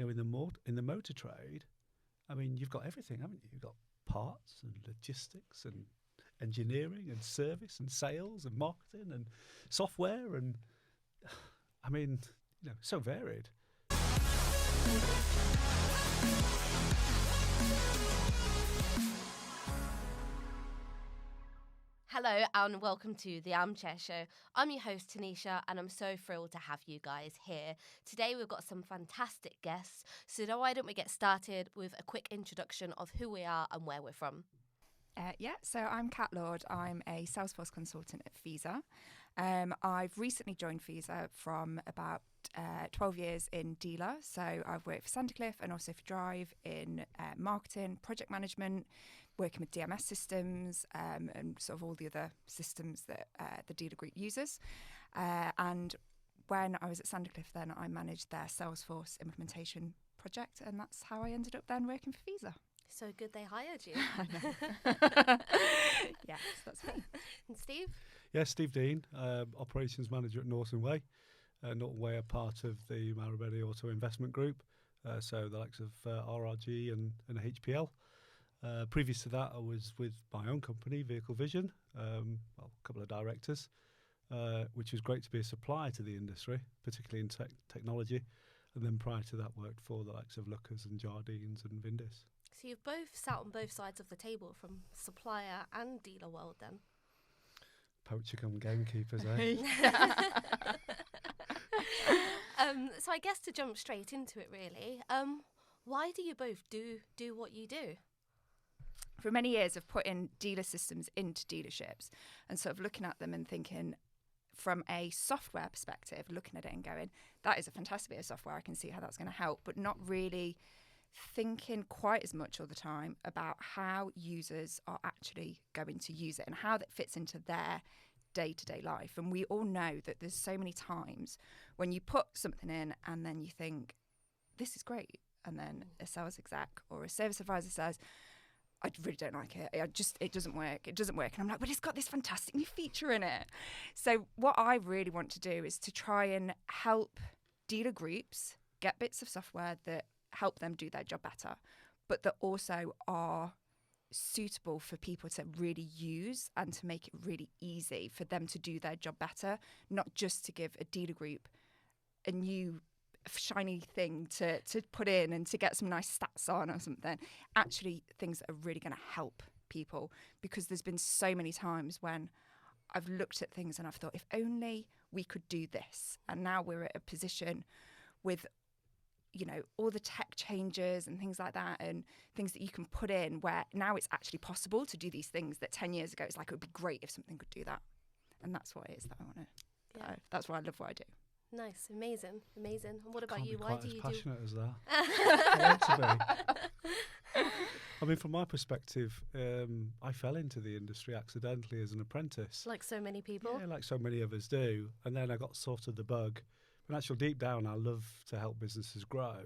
in the motor trade, I mean, you've got everything, haven't you? You've got parts and logistics and engineering and service and sales and marketing and software and, I mean, so varied. Hello and welcome to the Armchair Show. I'm your host Tanisha and I'm so thrilled to have you guys here. Today we've got some fantastic guests, so why don't we get started with a quick introduction of who we are and where we're from. So I'm Kat Lord. I'm a Salesforce consultant at Feasa. I've recently joined Feasa from about 12 years in dealer. So I've worked for Sandcliffe and also for Drive in marketing, project management, working with DMS systems and sort of all the other systems that the dealer group uses. And when I was at Sandcliffe then, I managed their Salesforce implementation project, and that's how I ended up then working for Feasa. So good they hired you. I know. Yes, that's me. And Steve? Yeah, Steve Dean, operations manager at Norton Way. Norton Way are part of the Marabelli Auto Investment Group, so the likes of RRG and HPL. Previous to that, I was with my own company, Vehicle Vision, a couple of directors, which was great to be a supplier to the industry, particularly in technology. And then prior to that, worked for the likes of Lookers and Jardines and Vindis. So you've both sat on both sides of the table from supplier and dealer world then? Poacher come gamekeepers, eh? So I guess to jump straight into it really, why do you both do what you do? For many years, I've put in dealer systems into dealerships and sort of looking at them and thinking from a software perspective, looking at it and going, that is a fantastic bit of software. I can see how that's going to help, but not really thinking quite as much all the time about how users are actually going to use it and how that fits into their day-to-day life. And we all know that there's so many times when you put something in and then you think, this is great. And then a sales exec or a service advisor says, I really don't like it. It doesn't work. It doesn't work. And I'm like, but it's got this fantastic new feature in it. So what I really want to do is to try and help dealer groups get bits of software that help them do their job better, but that also are suitable for people to really use and to make it really easy for them to do their job better, not just to give a dealer group a new shiny thing to put in and to get some nice stats on or something. Actually, things that are really going to help people, because there's been so many times when I've looked at things and I've thought, if only we could do this. And now we're at a position with all the tech changes and things like that and things that you can put in where now it's actually possible to do these things that 10 years ago it's like it would be great if something could do that. And that's what it is that I want to. Yeah. That's why I love what I do. Nice, amazing. And what about Can't you? be Why quite do as you passionate as that. I want to be. I mean, from my perspective, I fell into the industry accidentally as an apprentice. Like so many people? Yeah, like so many of us do. And then I got sort of the bug. But actually, deep down, I love to help businesses grow.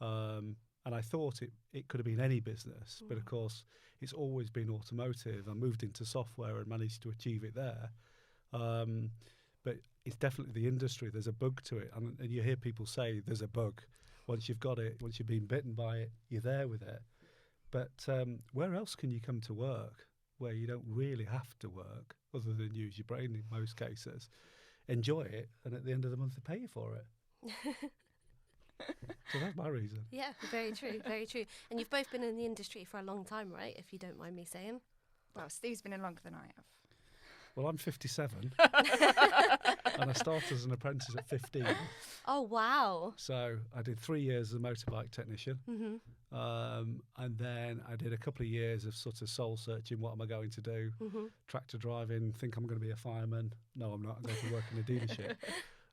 And I thought it could have been any business. But of course, it's always been automotive. I moved into software and managed to achieve it there. But it's definitely the industry. There's a bug to it. And you hear people say there's a bug. Once you've got it, once you've been bitten by it, you're there with it. But where else can you come to work where you don't really have to work other than use your brain in most cases? Enjoy it, and at the end of the month, they pay you for it. So that's my reason. Yeah, very true, very true. And you've both been in the industry for a long time, right? If you don't mind me saying. Well, Steve's been in longer than I have. Well, I'm 57, and I started as an apprentice at 15. Oh, wow. So I did 3 years as a motorbike technician, and then I did a couple of years of sort of soul searching. What am I going to do? Tractor driving, think I'm going to be a fireman. No, I'm not. I'm going to work in a dealership.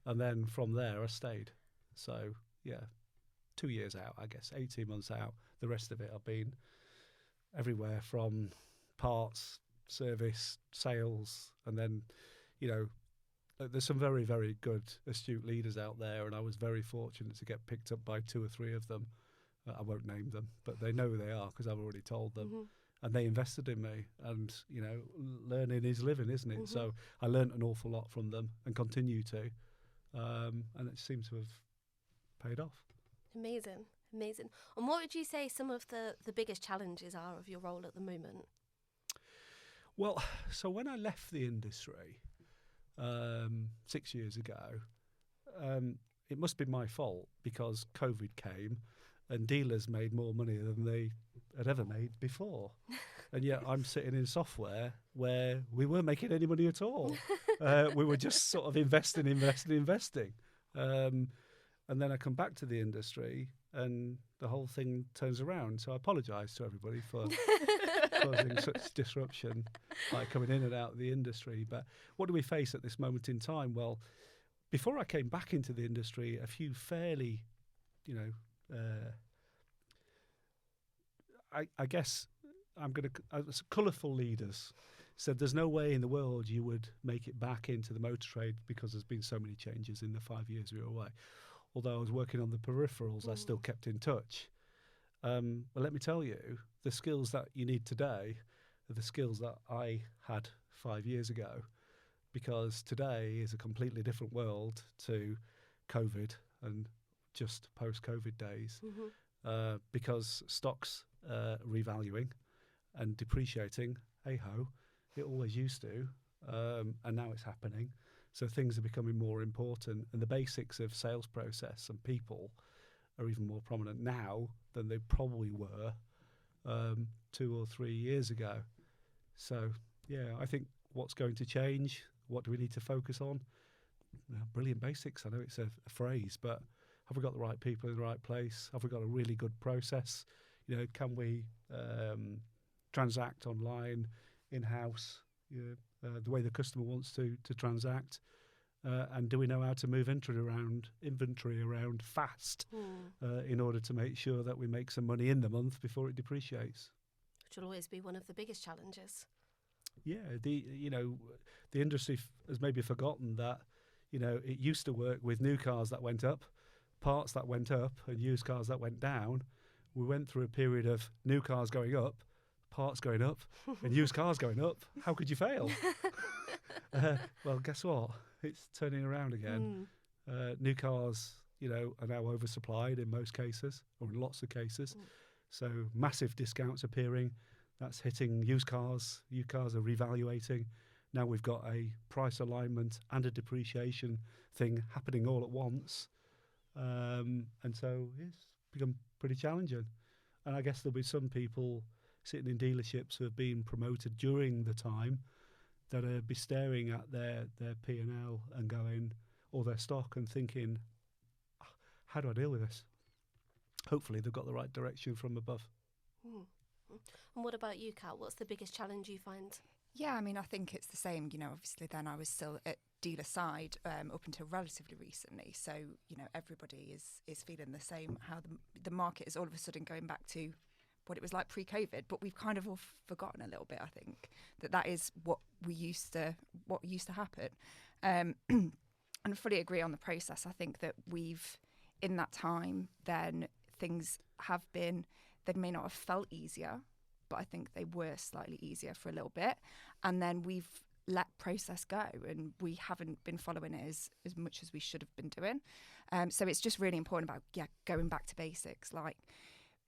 And then from there, I stayed. So, yeah, 2 years out, I guess, 18 months out. The rest of it, I've been everywhere from parts, service, sales, and then, there's some very, very good, astute leaders out there, and I was very fortunate to get picked up by 2 or 3 of them. I won't name them, but they know who they are because I've already told them. And they invested in me, and, learning is living, isn't it? So I learned an awful lot from them and continue to, and it seems to have paid off. Amazing, amazing. And what would you say some of the biggest challenges are of your role at the moment? Well, so when I left the industry 6 years ago, it must be my fault because COVID came and dealers made more money than they had ever made before. And yet I'm sitting in software where we weren't making any money at all. We were just sort of investing. And then I come back to the industry and the whole thing turns around. So I apologise to everybody for causing such disruption, like coming in and out of the industry. But what do we face at this moment in time? Well, before I came back into the industry, a few fairly, I guess I'm going to, colourful leaders said there's no way in the world you would make it back into the motor trade because there's been so many changes in the 5 years we were away. Although I was working on the peripherals, I still kept in touch. But let me tell you, the skills that you need today are the skills that I had 5 years ago, because today is a completely different world to COVID and just post-COVID days, because stocks revaluing and depreciating, hey-ho, it always used to, and now it's happening. So things are becoming more important, and the basics of sales process and people are even more prominent now than they probably were 2 or 3 years ago. So, yeah, I think what's going to change, what do we need to focus on? Brilliant basics. I know it's a phrase, but have we got the right people in the right place? Have we got a really good process? Can we transact online, in-house, the way the customer wants to transact? And do we know how to move inventory around fast in order to make sure that we make some money in the month before it depreciates? Which will always be one of the biggest challenges. Yeah, the industry has maybe forgotten that, it used to work with new cars that went up, parts that went up, and used cars that went down. We went through a period of new cars going up, parts going up, and used cars going up. How could you fail? Well, guess what? It's turning around again. New cars, are now oversupplied in most cases, or in lots of cases. So massive discounts appearing. That's hitting used cars. Used cars are revaluating. Now we've got a price alignment and a depreciation thing happening all at once. And so it's become pretty challenging. And I guess there'll be some people sitting in dealerships who have been promoted during the time that are be staring at their P&L and going, or their stock, and thinking, how do I deal with this? Hopefully they've got the right direction from above. And what about you, Kat? What's the biggest challenge you find? Yeah, I mean, I think it's the same. Obviously then I was still at dealer side up until relatively recently. So, everybody is feeling the same, how the market is all of a sudden going back to what it was like pre-COVID, but we've kind of all forgotten a little bit, I think, that is what used to happen. And I fully agree on the process. I think that we've, in that time, then things have been, they may not have felt easier, but I think they were slightly easier for a little bit. And then we've let process go, and we haven't been following it as much as we should have been doing. So it's just really important about going back to basics, like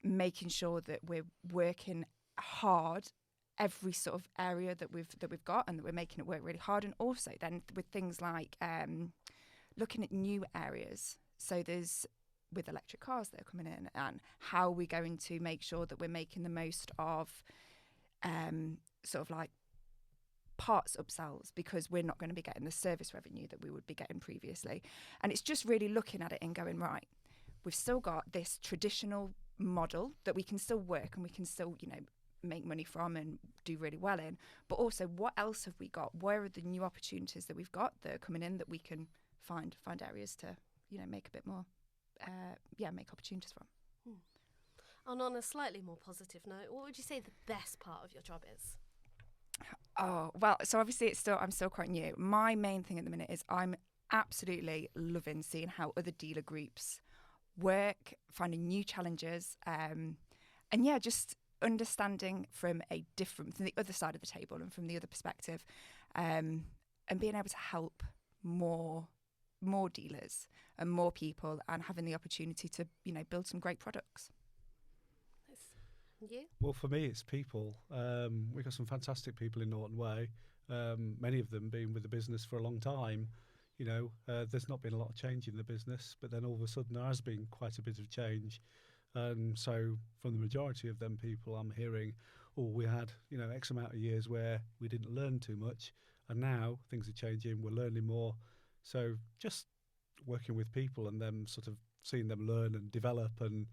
making sure that we're working hard every sort of area that we've got, and that we're making it work really hard. And also then with things like looking at new areas. So there's with electric cars that are coming in, and how are we going to make sure that we're making the most of sort of like parts upsells, because we're not going to be getting the service revenue that we would be getting previously. And it's just really looking at it and going, right, we've still got this traditional model that we can still work and we can still, make money from and do really well in, but also what else have we got? Where are the new opportunities that we've got that are coming in that we can find areas to, make a bit more, make opportunities from. And on a slightly more positive note, what would you say the best part of your job is? Oh, well, so obviously I'm still quite new. My main thing at the minute is I'm absolutely loving seeing how other dealer groups work, finding new challenges, and just understanding from the other side of the table and from the other perspective, and being able to help more more dealers and more people and having the opportunity to, build some great products. You? Well, for me, it's people. We've got some fantastic people in Norton Way, many of them being with the business for a long time. There's not been a lot of change in the business, but then all of a sudden there has been quite a bit of change. So from the majority of them people, I'm hearing, we had, X amount of years where we didn't learn too much, and now things are changing, we're learning more. So just working with people and them sort of seeing them learn and develop and,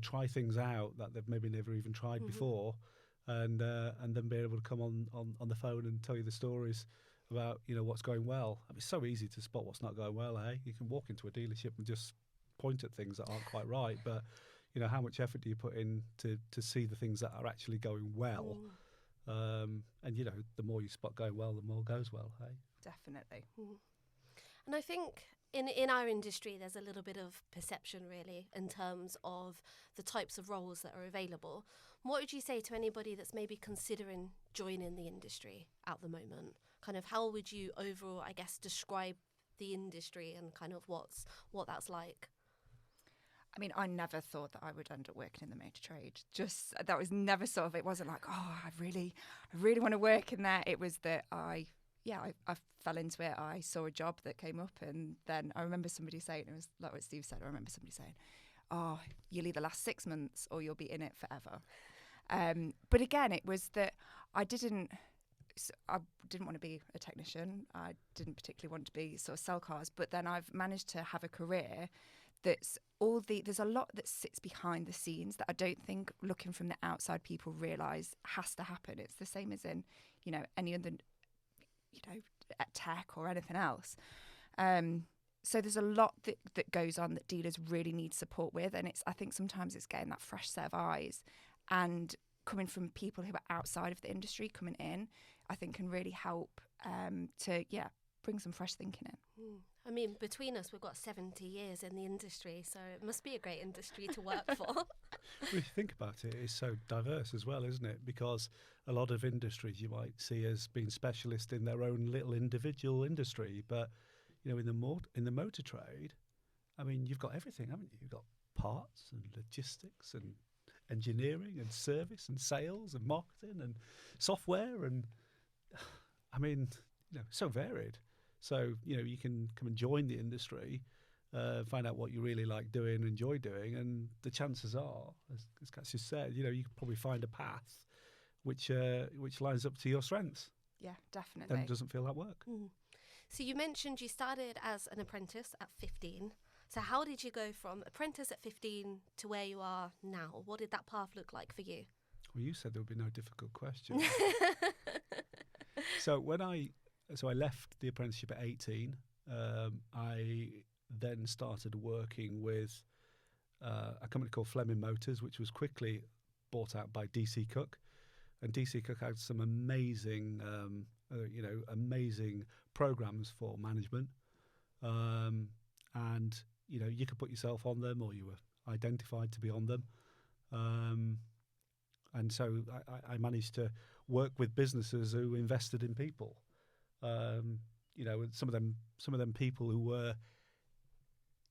try things out that they've maybe never even tried before, and then be able to come on the phone and tell you the stories about, what's going well. I mean, it's so easy to spot what's not going well, eh? You can walk into a dealership and just point at things that aren't quite right, but how much effort do you put in to see the things that are actually going well? And the more you spot going well, the more goes well, hey? Definitely. And I think in our industry there's a little bit of perception really in terms of the types of roles that are available. What would you say to anybody that's maybe considering joining the industry at the moment? Kind of how would you overall, I guess, describe the industry and kind of what that's like? I mean, I never thought that I would end up working in the motor trade. Just that was never sort of. It wasn't like, I really want to work in there. It was that I fell into it. I saw a job that came up, and then I remember somebody saying, it was like what Steve said. I remember somebody saying, you'll either last 6 months or you'll be in it forever. But again, it was that I didn't want to be a technician. I didn't particularly want to be sort of sell cars. But then I've managed to have a career there's a lot that sits behind the scenes that I don't think looking from the outside people realise has to happen. It's the same as in, any other, at tech or anything else. So there's a lot that goes on that dealers really need support with, and I think sometimes it's getting that fresh set of eyes and coming from people who are outside of the industry coming in, I think can really help to bring some fresh thinking in. I mean, between us, we've got 70 years in the industry, so it must be a great industry to work for. Well, if you think about it, it's so diverse as well, isn't it? Because a lot of industries you might see as being specialist in their own little individual industry, but in the motor trade, I mean, you've got everything, haven't you? You've got parts and logistics and engineering and service and sales and marketing and software, and I mean, so varied. So, you can come and join the industry, find out what you really like doing, enjoy doing, and the chances are, as Kat just said, you can probably find a path which lines up to your strengths. Yeah, definitely. And doesn't feel like work. So you mentioned you started as an apprentice at 15. So how did you go from apprentice at 15 to where you are now? What did that path look like for you? Well, you said there would be no difficult questions. So I left the apprenticeship at 18. I then started working with a company called Fleming Motors, which was quickly bought out by DC Cook. And DC Cook had some amazing, amazing programs for management. And, you could put yourself on them or you were identified to be on them. And so I managed to work with businesses who invested in people. Some of them people who were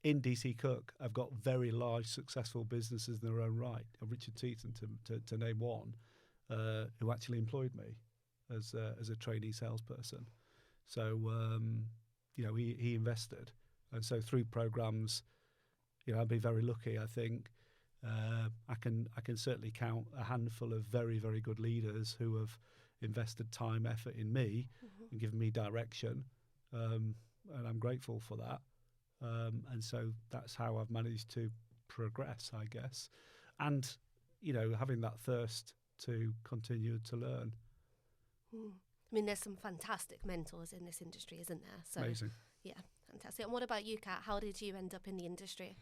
in DC Cook have got very large, successful businesses in their own right. Richard Teaton, to name one, who actually employed me as a trainee salesperson. So he invested, and so through programs, I'd be very lucky. I think I can certainly count a handful of very, very good leaders who have invested time, effort in me and given me direction, and I'm grateful for that. And so that's how I've managed to progress, I guess, and having that thirst to continue to learn. I mean, there's some fantastic mentors in this industry, isn't there? So, amazing. Yeah, fantastic. And what about you, Kat? How did you end up in the industry?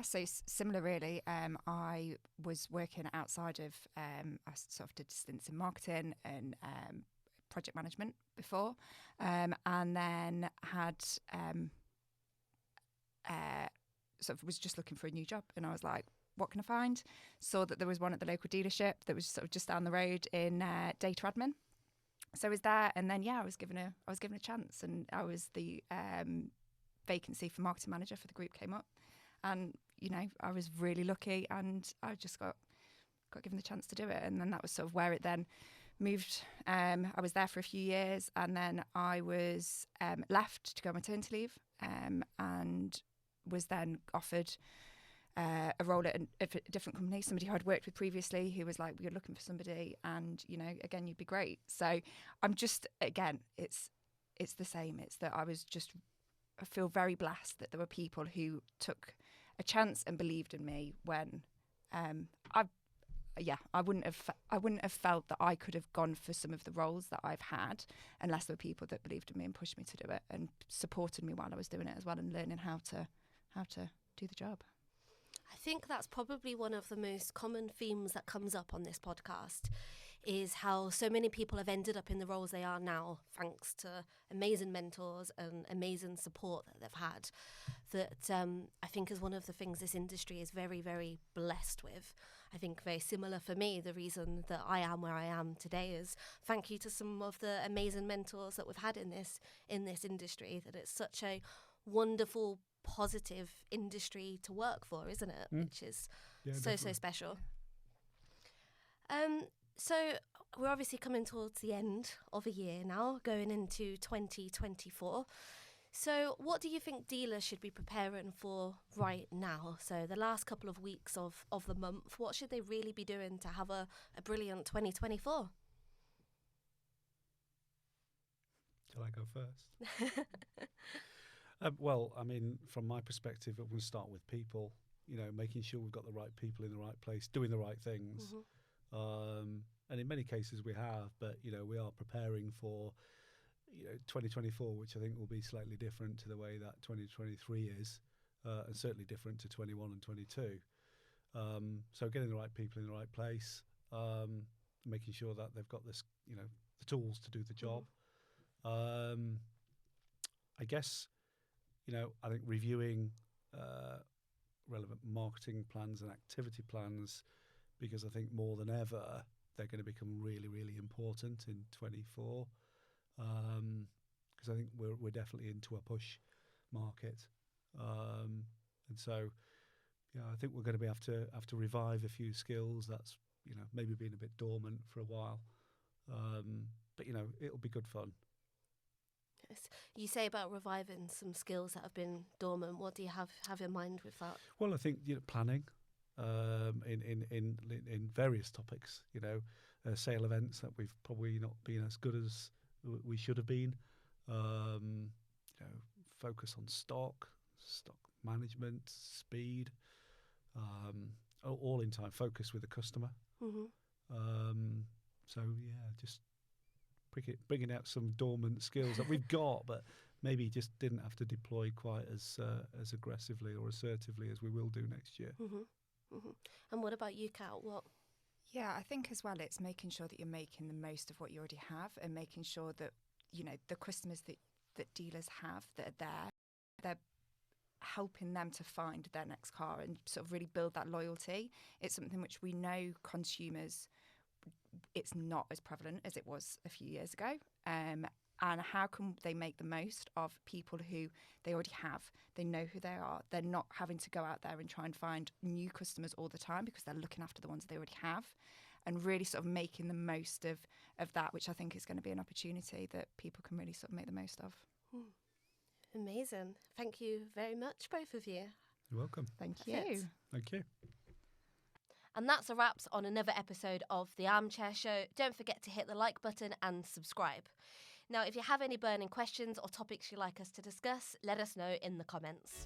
So similar really. I was working outside of, I sort of did stints in marketing and project management before, and then had sort of was just looking for a new job, and I was like, what can I find? Saw that there was one at the local dealership that was sort of just down the road in data admin. So I was there, and then I was given a chance, and I was the vacancy for marketing manager for the group came up, and I was really lucky, and I just got given the chance to do it, and then that was sort of where it then moved. I was there for a few years, and then I was left to go on maternity leave, and was then offered a role at a different company, somebody who I'd worked with previously, who was like, "We're looking for somebody, and again, you'd be great." So I'm just, again, it's the same. It's that I feel very blessed that there were people who took a chance and believed in me when I wouldn't have felt that I could have gone for some of the roles that I've had unless there were people that believed in me and pushed me to do it and supported me while I was doing it as well, and learning how to do the job. I think that's probably one of the most common themes that comes up on this podcast, is how so many people have ended up in the roles they are now thanks to amazing mentors and amazing support that they've had, that I think is one of the things this industry is very, very blessed with. I think very similar for me, the reason that I am where I am today is thank you to some of the amazing mentors that we've had in this industry, that it's such a wonderful, positive industry to work for, isn't it? Which is so special. So we're obviously coming towards the end of a year now, going into 2024. So what do you think dealers should be preparing for right now? So the last couple of weeks of the month, what should they really be doing to have a brilliant 2024? Shall I go first? Well, I mean, from my perspective, I'm going to start with people, making sure we've got the right people in the right place, doing the right things. And in many cases we have, but, we are preparing for 2024, which I think will be slightly different to the way that 2023 is, and certainly different to 21 and 22. So getting the right people in the right place, making sure that they've got this, the tools to do the job. I guess, I think reviewing relevant marketing plans and activity plans, because I think more than ever they're going to become really, really important in 24. Because I think we're definitely into a push market, and so I think we're going to have to revive a few skills that's maybe been a bit dormant for a while, but it'll be good fun. Yes. You say about reviving some skills that have been dormant. What do you have in mind with that? Well, I think planning in various topics. Sale events that we've probably not been as good as we should have been. Focus on stock management, speed, all in time. Focus with the customer. So just bringing out some dormant skills that we've got, but maybe just didn't have to deploy quite as aggressively or assertively as we will do next year. And what about you, Kat? What? Yeah, I think as well it's making sure that you're making the most of what you already have, and making sure that the customers that dealers have that are there, they're helping them to find their next car and sort of really build that loyalty. It's something which we know consumers, it's not as prevalent as it was a few years ago. And how can they make the most of people who they already have? They know who they are. They're not having to go out there and try and find new customers all the time, because they're looking after the ones they already have, and really sort of making the most of that, which I think is going to be an opportunity that people can really sort of make the most of. Amazing. Thank you very much, both of you. You're welcome. Thank Perfect. you. Thank you. And that's a wraps on another episode of The Armchair Show. Don't forget to hit the like button and subscribe. Now, if you have any burning questions or topics you'd like us to discuss, let us know in the comments.